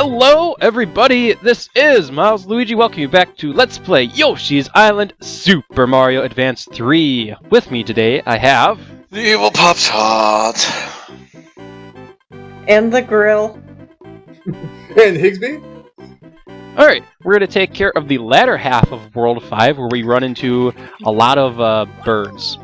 Hello everybody, this is Milesluigi. Welcome you back to Let's Play Yoshi's Island Super Mario Advance 3. With me today I have... The Evil Pops Hot. And the grill. And Higsby? Alright, we're going to take care of the latter half of World 5 where we run into a lot of birds.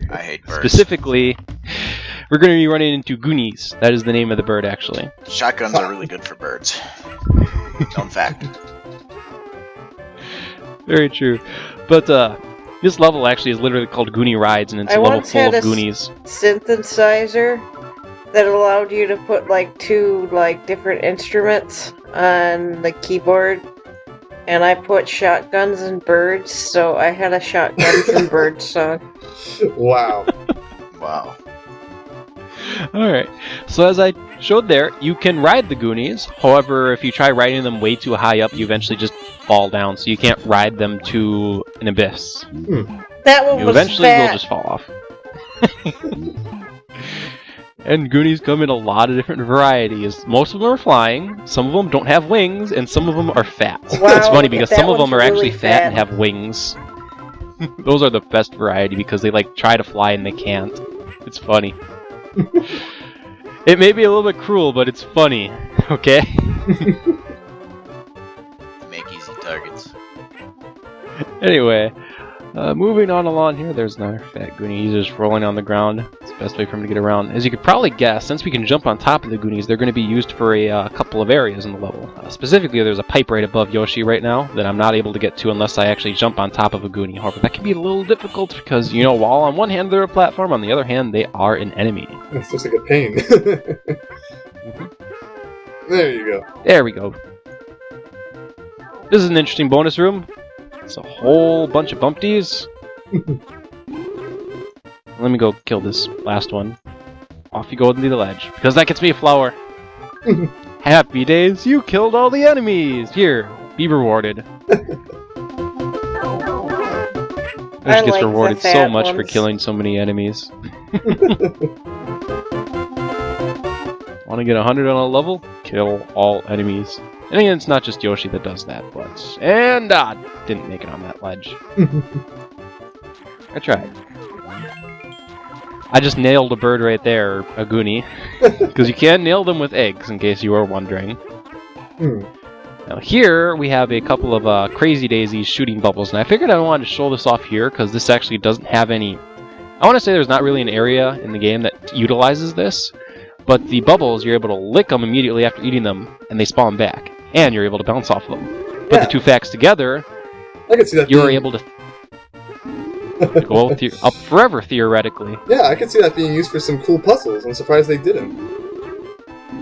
I hate birds. Specifically, we're going to be running into Goonies. That is the name of the bird, actually. Shotguns are really good for birds. Known fact. Very true. But this level actually is literally called Goonie Rides, and it's a level full of Goonies. Synthesizer that allowed you to put two different instruments on the keyboard, and I put shotguns and birds, so I had a shotguns and birds song. Wow. Wow. Alright, so as I showed there, you can ride the Goonies. However, if you try riding them way too high up, you eventually just fall down, so you can't ride them to an abyss. That one You was eventually fat. will just fall off. And Goonies come in a lot of different varieties. Most of them are flying, some of them don't have wings, and some of them are fat. Wow, It's funny because that some of them one's are actually really fat and fat. have wings. Those are the best variety because they try to fly and they can't. It's funny. It may be a little bit cruel, but it's funny. Okay? Make easy targets. Anyway, moving on along here, there's another fat Goonie. He's just rolling on the ground. It's the best way for him to get around. As you could probably guess, since we can jump on top of the Goonies, they're going to be used for a couple of areas in the level. Specifically, there's a pipe right above Yoshi right now that I'm not able to get to unless I actually jump on top of a Goonie. However, that can be a little difficult because, you know, while on one hand they're a platform, on the other hand they are an enemy. That's just like a pain. There you go. There we go. This is an interesting bonus room. It's a whole bunch of bumpties. Let me go kill this last one. Off you go into the ledge, because that gets me a flower. Happy days, you killed all the enemies! Here, be rewarded. Yoshi gets rewarded so much for killing so many enemies. Want to get 100 on a level? Kill all enemies. And again, it's not just Yoshi that does that, but... And, didn't make it on that ledge. I tried. I just nailed a bird right there, a Goonie. Because you can nail them with eggs, in case you were wondering. Now here, we have a couple of Crazy Daisies shooting bubbles, and I figured I wanted to show this off here, because this actually doesn't have any... I want to say there's not really an area in the game that utilizes this, but the bubbles, you're able to lick them immediately after eating them, and they spawn back. And you're able to bounce off of them. Put the two facts together, I can see that you're able to go up forever, theoretically. Yeah, I can see that being used for some cool puzzles. I'm surprised they didn't.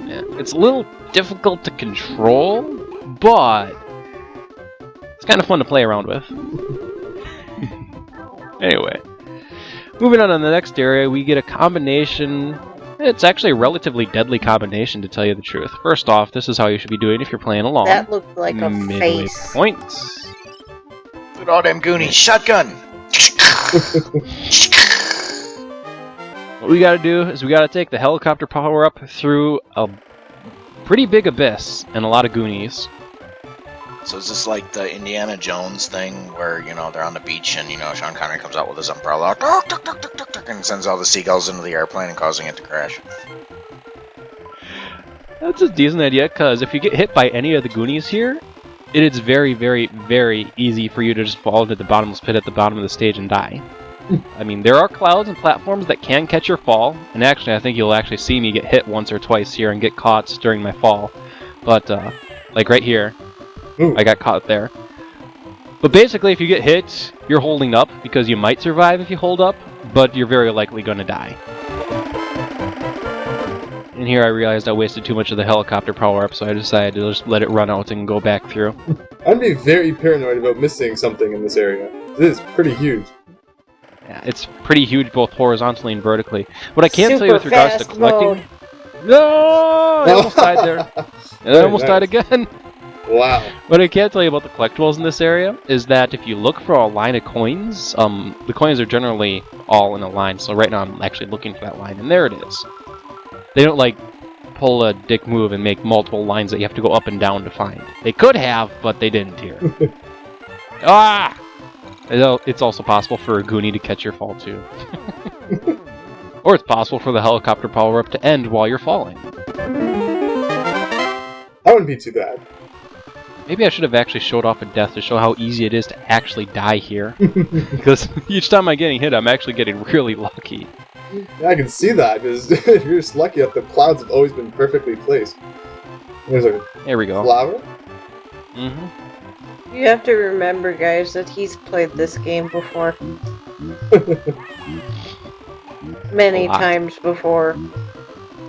Yeah, it's a little difficult to control, but it's kind of fun to play around with. Anyway, moving on to the next area, we get a combination. It's actually a relatively deadly combination, to tell you the truth. First off, this is how you should be doing if you're playing along. That looked like a Midway face. points. Look at all them Goonies. Shotgun! What we gotta do is we gotta take the helicopter power up through a pretty big abyss and a lot of Goonies. So is this like the Indiana Jones thing where, you know, they're on the beach and, you know, Sean Connery comes out with his umbrella and sends all the seagulls into the airplane and causing it to crash? That's a decent idea, because if you get hit by any of the Goonies here, it is very, very, very easy for you to just fall into the bottomless pit at the bottom of the stage and die. I mean, there are clouds and platforms that can catch your fall, and actually I think you'll actually see me get hit once or twice here and get caught during my fall. But, like right here, I got caught there. But basically, if you get hit, you're holding up, because you might survive if you hold up, but you're very likely going to die. And here I realized I wasted too much of the helicopter power-up, so I decided to just let it run out and go back through. I'd be very paranoid about missing something in this area. This is pretty huge. Yeah, it's pretty huge both horizontally and vertically. What I can tell you with regards to collecting... Mode. No! I almost died there. And I almost died again. Wow. What I can tell you about the collectibles in this area is that if you look for a line of coins, the coins are generally all in a line. So right now I'm actually looking for that line, and there it is. They don't pull a dick move and make multiple lines that you have to go up and down to find. They could have, but they didn't here. Ah! It's also possible for a Goonie to catch your fall too. Or it's possible for the helicopter power-up to end while you're falling. That wouldn't be too bad. Maybe I should have actually showed off a death to show how easy it is to actually die here. Because each time I'm getting hit, I'm actually getting really lucky. Yeah, I can see that, because you're just lucky that the clouds have always been perfectly placed. There's a There we go. flower. Mm-hmm. You have to remember, guys, that he's played this game before. Many times before.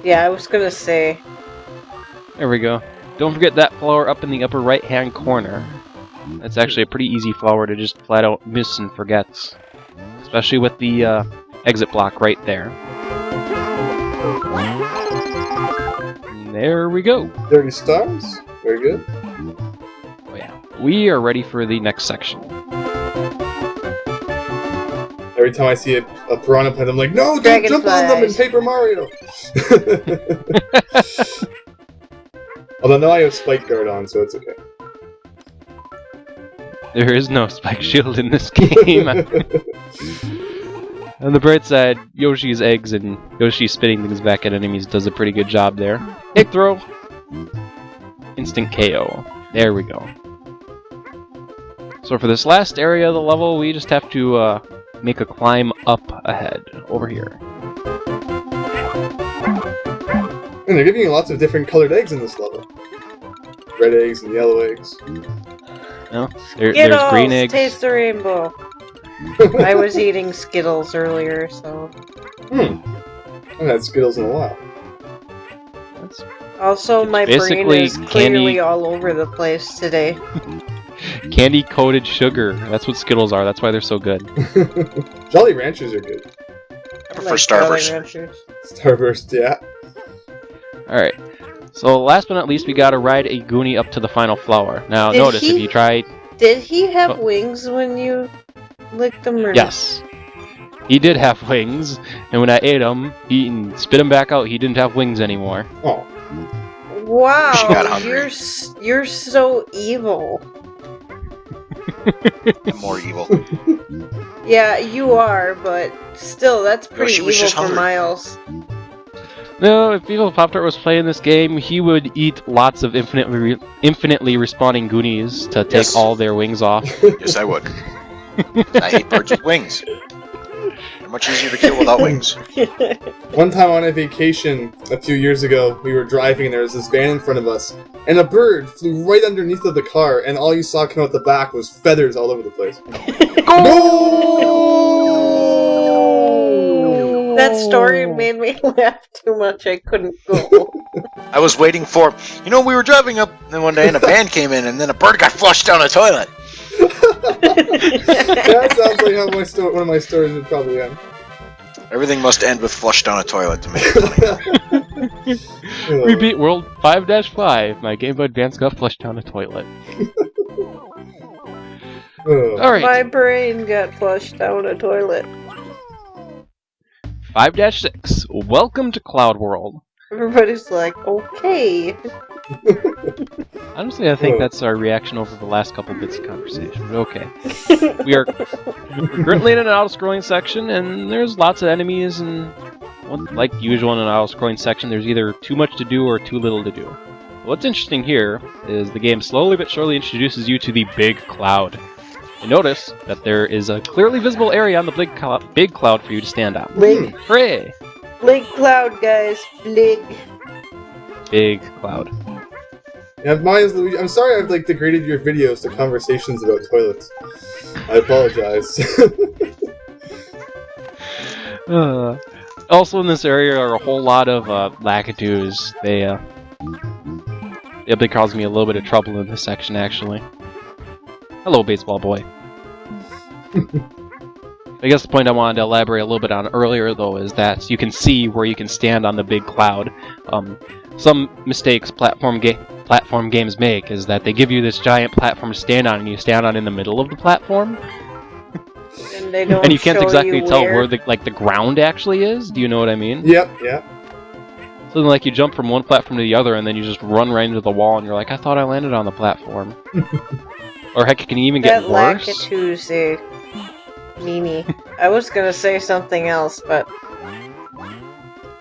Yeah, I was gonna say. There we go. Don't forget that flower up in the upper right-hand corner. That's actually a pretty easy flower to just flat out miss and forget. Especially with the exit block right there. And there we go. 30 stars. Very good. Oh yeah. We are ready for the next section. Every time I see a piranha plant, I'm like, no, don't jump on them in Paper Mario! Although now I have Spike Guard on, so it's okay. There is no spike shield in this game. On the bright side, Yoshi's eggs and Yoshi spitting things back at enemies does a pretty good job there. Egg throw! Instant KO. There we go. So for this last area of the level, we just have to make a climb up ahead, over here. And they're giving you lots of different colored eggs in this level. Red eggs and yellow eggs. No, there's green eggs. Taste the rainbow. I was eating Skittles earlier, so... I haven't had Skittles in a while. Also, my brain is clearly all over the place today. Candy-coated sugar. That's what Skittles are. That's why they're so good. Jolly Ranchers are good. I prefer Starburst. Starburst, yeah. Alright. So last but not least, we gotta ride a Goonie up to the final flower. Now, notice if you try... Did he have wings when you licked them? Or yes. He did have wings, and when I ate him, and spit him back out, he didn't have wings anymore. Oh. Wow, She got hungry. you're so evil. I'm more evil. Yeah, you are, but still, that's pretty Yoshi was evil just for hungry. Miles. No, if Evil Pop-Tart was playing this game, he would eat lots of infinitely respawning Goonies to take all their wings off. Yes, I would. I hate birds with wings. They're much easier to kill without wings. One time on a vacation a few years ago, we were driving and there was this van in front of us, and a bird flew right underneath of the car, and all you saw come out the back was feathers all over the place. That story made me laugh too much. I couldn't go. I was waiting for... You know, we were driving up and one day and a van came in and then a bird got flushed down a toilet. That sounds like how one of my stories would probably end. Everything must end with flush down a toilet to make it funny. We beat World 5-5. My Game Boy Advance got flushed down a toilet. Alright. My brain got flushed down a toilet. 5-6. Welcome to Cloud World. Everybody's like, okay. Honestly, I think that's our reaction over the last couple bits of conversation. Okay. We're currently in an auto-scrolling section, and there's lots of enemies, and like usual in an auto-scrolling section, there's either too much to do or too little to do. What's interesting here is the game slowly but surely introduces you to the Big Cloud. And notice that there is a clearly visible area on the big cloud for you to stand on. Big. Hooray! Big cloud, guys. Big. Big cloud. Yeah, Milesluigi, I'm sorry I've degraded your videos to conversations about toilets. I apologize. Also in this area are a whole lot of Lakitus. They've been causing me a little bit of trouble in this section, actually. Hello, baseball boy. I guess the point I wanted to elaborate a little bit on earlier, though, is that you can see where you can stand on the big cloud. Some mistakes platform games make is that they give you this giant platform to stand on, and you stand on in the middle of the platform. And they don't and you can't show exactly you tell where the ground actually is. Do you know what I mean? Yep, yeah. Something like you jump from one platform to the other and then you just run right into the wall and you're like, I thought I landed on the platform. Or heck, it can even get worse. That Lakitu, Mimi. I was gonna say something else, but...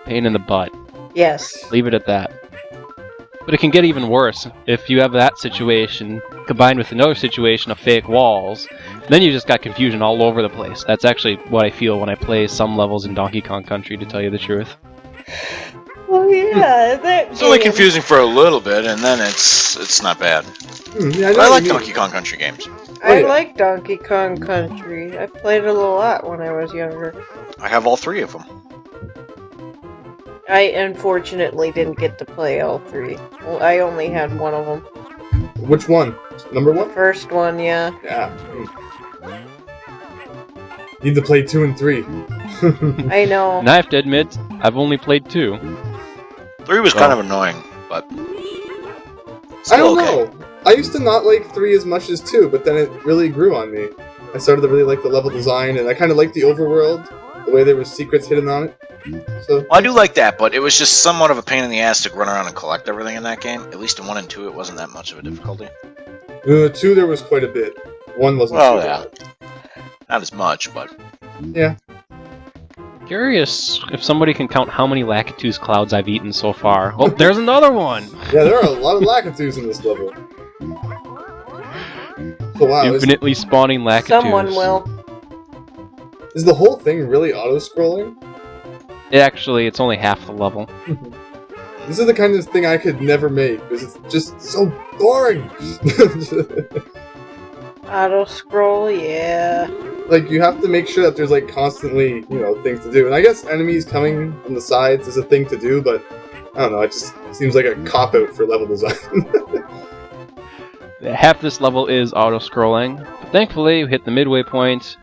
Pain in the butt. Yes. Leave it at that. But it can get even worse if you have that situation combined with another situation of fake walls. Then you just got confusion all over the place. That's actually what I feel when I play some levels in Donkey Kong Country, to tell you the truth. Oh yeah, that It's only confusing for a little bit, and then it's not bad. Yeah, I like Donkey Kong Country games. I like Donkey Kong Country. I played it a lot when I was younger. I have all 3 of them. I unfortunately didn't get to play all 3. Well, I only had one of them. Which one? Number 1? First one, yeah. Yeah. Need to play 2 and 3. I know. And I have to admit, I've only played 2. 3 was kind of annoying, but I don't okay. know. I used to not like 3 as much as 2, but then it really grew on me. I started to really like the level design, and I kind of liked the overworld, the way there were secrets hidden on it. So Well, I do like that, but it was just somewhat of a pain in the ass to run around and collect everything in that game. At least in 1 and 2, it wasn't that much of a difficulty. 2 there was quite a bit. 1 wasn't Well, too yeah. bad. Not as much, but Yeah. Curious if somebody can count how many Lakitu's clouds I've eaten so far. Oh, there's another one! Yeah, there are a lot of Lakitus in this level. So wow, Infinitely spawning Lakitus. Someone will. is the whole thing really auto-scrolling? Actually, it's only half the level. This is the kind of thing I could never make, because it's just so boring! Auto-scroll, yeah. Like, you have to make sure that there's, like, constantly, you know, things to do. And I guess enemies coming from the sides is a thing to do, but, I don't know, it just seems like a cop-out for level design. Half this level is auto-scrolling. But thankfully, we hit the midway point,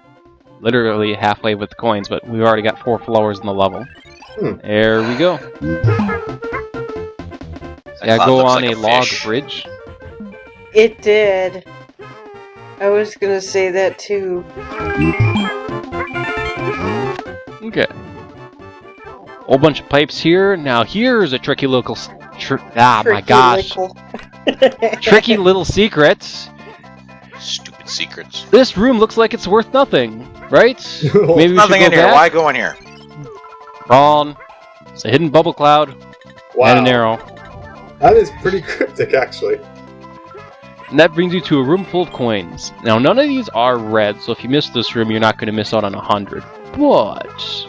literally halfway with the coins, but we've already got 4 flowers in the level. There we go. So I go on a log bridge. It did. I was gonna say that too. Okay. Whole bunch of pipes here. Now here's a tricky local... my gosh. Tricky little secret. stupid secrets. This room looks like it's worth nothing, right? Maybe we Nothing should in go here. back? Why go in here? Wrong. It's a hidden bubble cloud and an arrow. That is pretty cryptic, actually. And that brings you to a room full of coins. Now, none of these are red, so if you miss this room, you're not going to miss out on 100. But,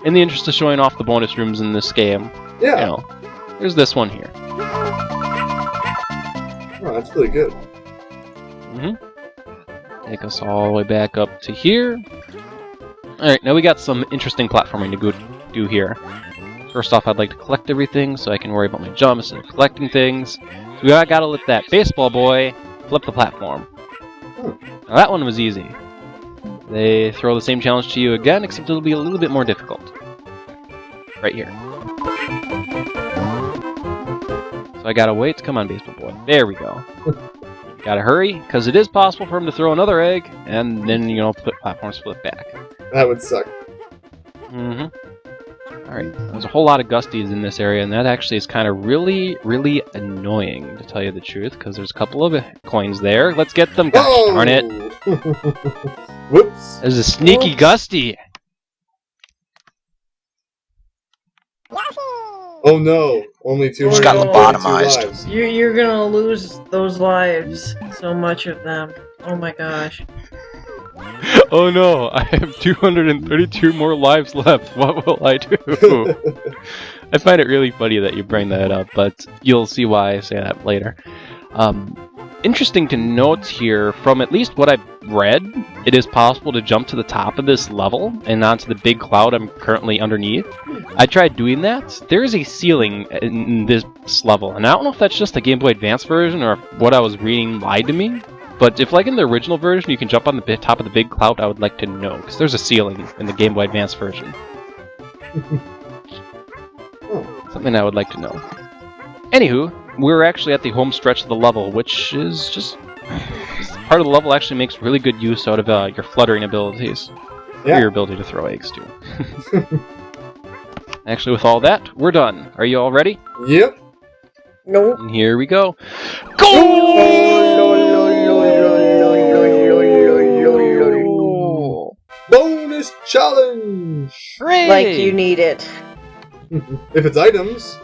in the interest of showing off the bonus rooms in this game, Yeah. you know, there's this one here. Oh, that's really good. Take us all the way back up to here. Alright, now we got some interesting platforming to go do here. First off, I'd like to collect everything so I can worry about my jumps and collecting things. So we gotta let that baseball boy flip the platform. Now that one was easy. They throw the same challenge to you again, except it'll be a little bit more difficult. Right here. So I gotta wait. Come on, baseball boy. There we go. Gotta hurry, because it is possible for him to throw another egg, and then, you know, platform split back. That would suck. Alright, there's a whole lot of Gusties in this area, and that actually is kind of really, really annoying, to tell you the truth, because there's a couple of coins there. Let's get them, gosh darn it! Whoops. There's a sneaky Whoops. Gusty! Oh no, only two. Just got lobotomized. You're gonna lose those lives. So much of them. Oh my gosh. Oh no, I have 232 more lives left. What will I do? I find it really funny that you bring that up, but you'll see why I say that later. Interesting to note here, from at least what I've read, it is possible to jump to the top of this level and onto the big cloud I'm currently underneath. I tried doing that. There is a ceiling in this level, and I don't know if that's just the Game Boy Advance version or if what I was reading lied to me. But if, like in the original version, you can jump on the top of the big cloud, I would like to know, because there's a ceiling in the Game Boy Advance version. Something I would like to know. Anywho, we're actually at the home stretch of the level, which is just... part of the level actually makes really good use out of your fluttering abilities. Yeah. Or your ability to throw eggs, too. Actually, with all that, we're done. Are you all ready? Yep. Nope. And here we go. Go! Bonus challenge! Hooray! Like you need it. If it's items.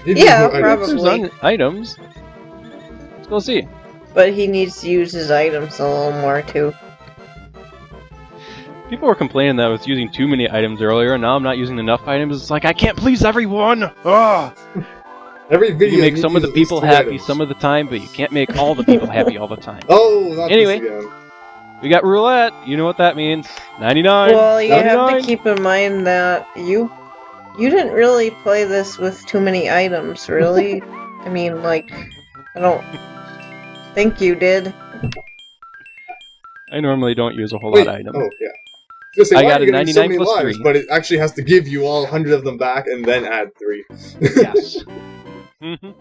you need Yeah, more items. There's probably. items. Let's go see. But he needs to use his items a little more too. People were complaining that I was using too many items earlier, and now I'm not using enough items. It's like, I can't please everyone! Ugh! Every video You make needs some to of the use at least people three happy items. some of the time, but you can't make all the people happy all the time. Oh, not Anyway. this again. We got roulette. You know what that means. 99. Well, you have 99. to keep in mind that you didn't really play this with too many items, really. I mean, like, I don't think you did. I normally don't use a whole Wait, lot of items. oh, yeah. I was gonna say, I why got are you a getting so 99 many plus lives? 3. But it actually has to give you all 100 of them back and then add 3. Yes. Mhm.